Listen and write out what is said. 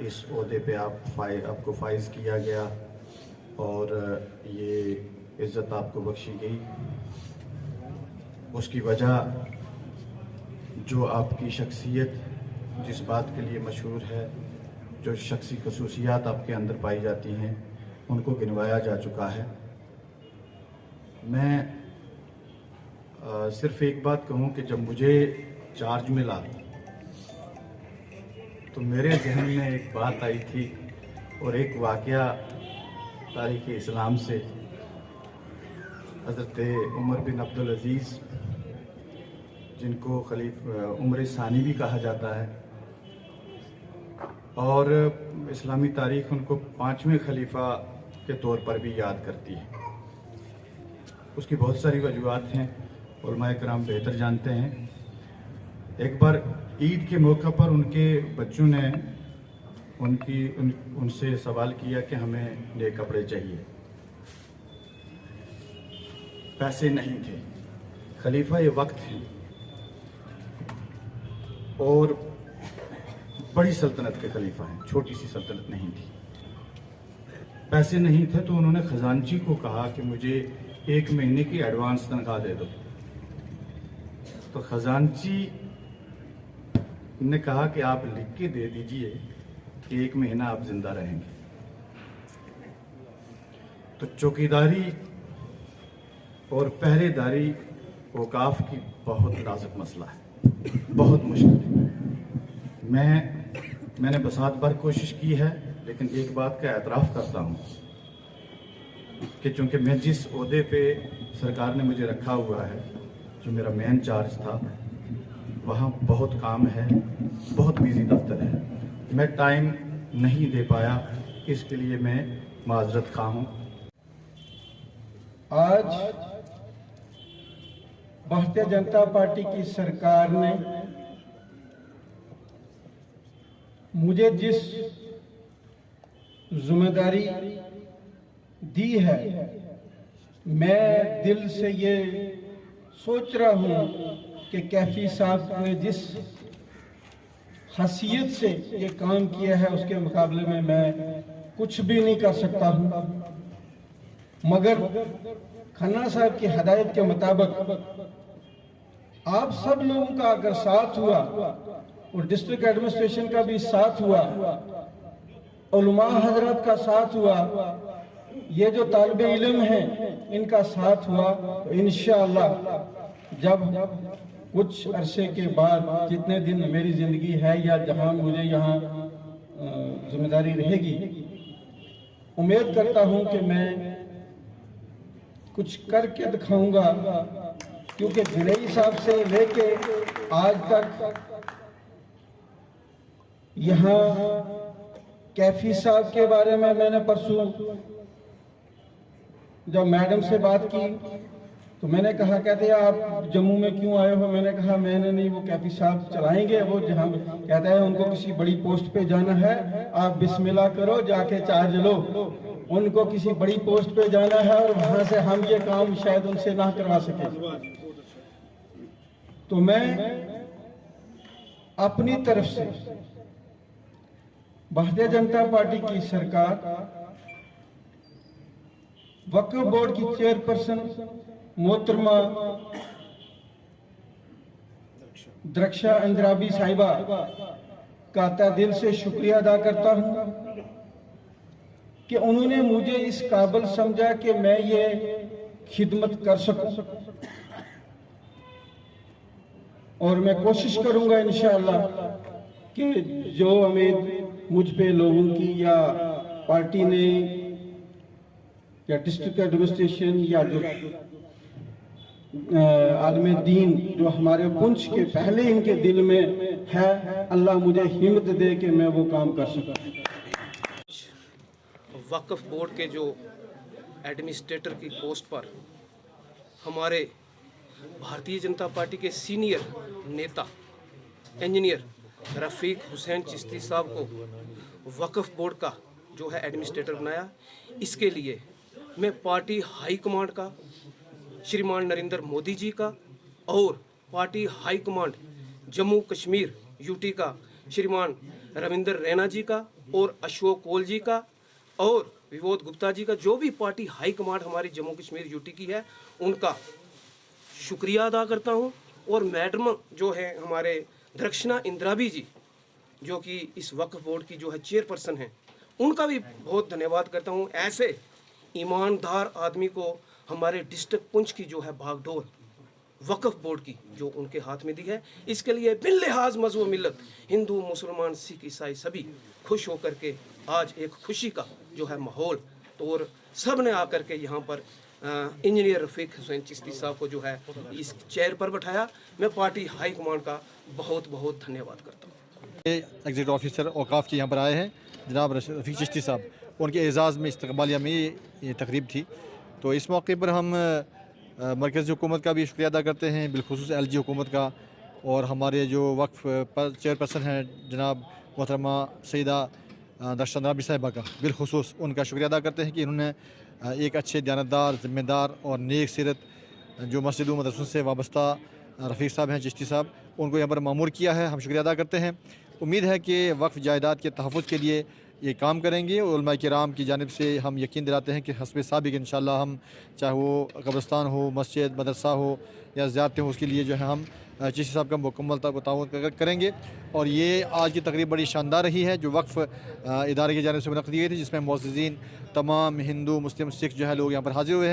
इस ओहदे पे आपको फाइज किया गया और ये इज़्ज़त आपको बख्शी गई। उसकी वजह जो आपकी शख्सियत जिस बात के लिए मशहूर है, जो शख्सी खसूसियात आपके अंदर पाई जाती हैं, उनको गिनवाया जा चुका है। मैं सिर्फ़ एक बात कहूँ कि जब मुझे चार्ज मिला तो मेरे जहन में एक बात आई थी और एक वाक़या तारीख़ इस्लाम से, हज़रत उमर बिन अब्दुल अज़ीज़ जिनको उमर सानी भी कहा जाता है और इस्लामी तारीख़ उनको 5वें खलीफा के तौर पर भी याद करती है। उसकी बहुत सारी वजूहात हैं, उलमाए किराम बेहतर जानते हैं। एक बार ईद के मौके पर उनके बच्चों ने उनसे सवाल किया कि हमें नए कपड़े चाहिए। पैसे नहीं थे, खलीफा ये वक्त है और बड़ी सल्तनत के खलीफा हैं, छोटी सी सल्तनत नहीं थी। पैसे नहीं थे तो उन्होंने खजानची को कहा कि मुझे 1 महीने की एडवांस तनख्वाह दे दो। तो खजानची ने कहा कि आप लिख के दे दीजिए कि 1 महीना आप जिंदा रहेंगे। तो चौकीदारी और पहरेदारी औकाफ की बहुत नाजुक मसला है, बहुत मुश्किल है। मैंने बसात बार कोशिश की है, लेकिन एक बात का एतराफ़ करता हूँ कि चूँकि मैं जिस ओहदे पे सरकार ने मुझे रखा हुआ है, जो मेरा मेन चार्ज था, वहाँ बहुत काम है, बहुत बिजी दफ्तर है। मैं टाइम नहीं दे पाया, इसके लिए मैं माजरत खा हूँ। आज भारतीय जनता पार्टी की सरकार ने मुझे जिस जिम्मेदारी दी है, मैं दिल से ये सोच रहा हूँ कि कैफी साहब ने जिस हसीयत से ये काम किया है उसके मुकाबले में मैं कुछ भी नहीं कर सकता हूँ। मगर खन्ना साहब की हदायत के मुताबिक आप सब लोगों का अगर साथ हुआ और डिस्ट्रिक्ट एडमिनिस्ट्रेशन का भी साथ हुआ, उलमा हजरत का साथ हुआ, ये जो तालिबे इल्म हैं इनका साथ हुआ, तो इंशाअल्लाह जब कुछ अरसे के बाद जितने दिन मेरी ज़िंदगी है या जहां मुझे यहाँ जिम्मेदारी रहेगी, उम्मीद करता हूं कि मैं कुछ करके दिखाऊंगा। क्योंकि भिड़ई साहब से लेके आज तक यहाँ कैफी साहब के बारे में मैंने परसों जब मैडम से बात की तो मैंने कहा, कहते हैं आप जम्मू में क्यों आए हो? मैंने कहा मैंने नहीं, वो कैफी साहब चलाएंगे, वो जहाँ कहता है उनको किसी बड़ी पोस्ट पे जाना है, आप बिस्मिल्लाह करो, जाके चार्ज लो। उनको किसी बड़ी पोस्ट पे जाना है और वहां से हम ये काम शायद उनसे ना करवा सके। तो मैं अपनी तरफ से भारतीय जनता पार्टी की सरकार, वक्फ बोर्ड की चेयरपर्सन मोहतरमा द्रक्षा अंद्राबी साहिबा का तहे दिल से शुक्रिया अदा करता हूं कि उन्होंने मुझे इस काबिल समझा कि मैं ये खिदमत कर सकूं, और मैं कोशिश करूंगा इंशाअल्लाह कि जो उम्मीद मुझ पे लोगों की या पार्टी ने या डिस्ट्रिक्ट एडमिनिस्ट्रेशन या जो आलम दीन जो हमारे पुंछ के पहले इनके दिल में है, अल्लाह मुझे हिम्मत दे कि मैं वो काम कर सकूं। वक्फ बोर्ड के जो एडमिनिस्ट्रेटर की पोस्ट पर हमारे भारतीय जनता पार्टी के सीनियर नेता इंजीनियर रफ़ीक हुसैन चिश्ती साहब को वक्फ बोर्ड का जो है एडमिनिस्ट्रेटर बनाया, इसके लिए मैं पार्टी हाई कमांड का, श्रीमान नरेंद्र मोदी जी का और party high command Jammu Kashmir UT का श्रीमान रविंदर रैना जी का और अशोक कोल जी का और विनोद गुप्ता जी का, जो भी पार्टी हाई कमांड हमारी जम्मू कश्मीर यूटी की है, उनका शुक्रिया अदा करता हूं। और मैडम जो है हमारे दरक्षणा इंद्राबी जी, जो कि इस वक्फ बोर्ड की जो है चेयरपर्सन हैं, उनका भी बहुत धन्यवाद करता हूं। ऐसे ईमानदार आदमी को हमारे डिस्ट्रिक्ट पुंछ की जो है भागडोर वक्फ बोर्ड की जो उनके हाथ में दी है, इसके लिए बिन लिहाज मज़हब मिल्लत हिंदू मुसलमान सिख ईसाई सभी खुश होकर के आज एक खुशी का जो है माहौल, तो और सब ने आकर के यहाँ पर इंजीनियर रफ़ीक हुसैन चिश्ती साहब को जो है इस चेयर पर बैठाया। मैं पार्टी हाई कमांड का बहुत बहुत धन्यवाद करता हूँ। एग्जीक्यूटिव ऑफिसर औकाफ के यहाँ पर आए हैं जनाब रफ़ीक चिश्ती साहब, उनके एज़ाज़ में इस्तकबालिया में ये तकरीब थी। तो इस मौके पर हम मरकज़ी हुकूमत का भी शुक्रिया अदा करते हैं, बिलखुसूस LG हुकूमत का, और हमारे जो वक्फ चेयरपर्सन हैं जनाब मोहतरमा सईदा दरक्षणा इंद्राबी साहिबा का बिलखुसूस उनका शुक्रिया अदा करते हैं कि इन्होंने एक अच्छे दयानतदार, ज़िम्मेदार और नेक सीरत जो मस्जिदों मदरसों से वाबस्ता रफ़ीक साहब हैं चिश्ती साहब, उनको यहाँ पर मामूर किया है। हम शुक्रिया अदा करते हैं। उम्मीद है कि वक्फ जायदाद के तहफ़्फ़ुज़ के लिए ये काम करेंगे। उलमा किराम की जानिब से हम यकीन दिलाते हैं कि हस्बे साबिक़ इंशाअल्लाह हम, चाहे वो कब्रिस्तान हो, मस्जिद, मदरसा हो या ज़ियारतें हो, उसके लिए जो है हम चिश्ती साहब का मुकम्मल ताउन करेंगे। और ये आज की तकरीब बड़ी शानदार रही है जो वक्फ इदारे की जानिब से मुनक़्क़द की गई थी, जिसमें मुअज़्ज़िज़ीन तमाम हिंदू मुस्लिम सिख जो है लोग यहाँ पर हाज़िर हुए हैं।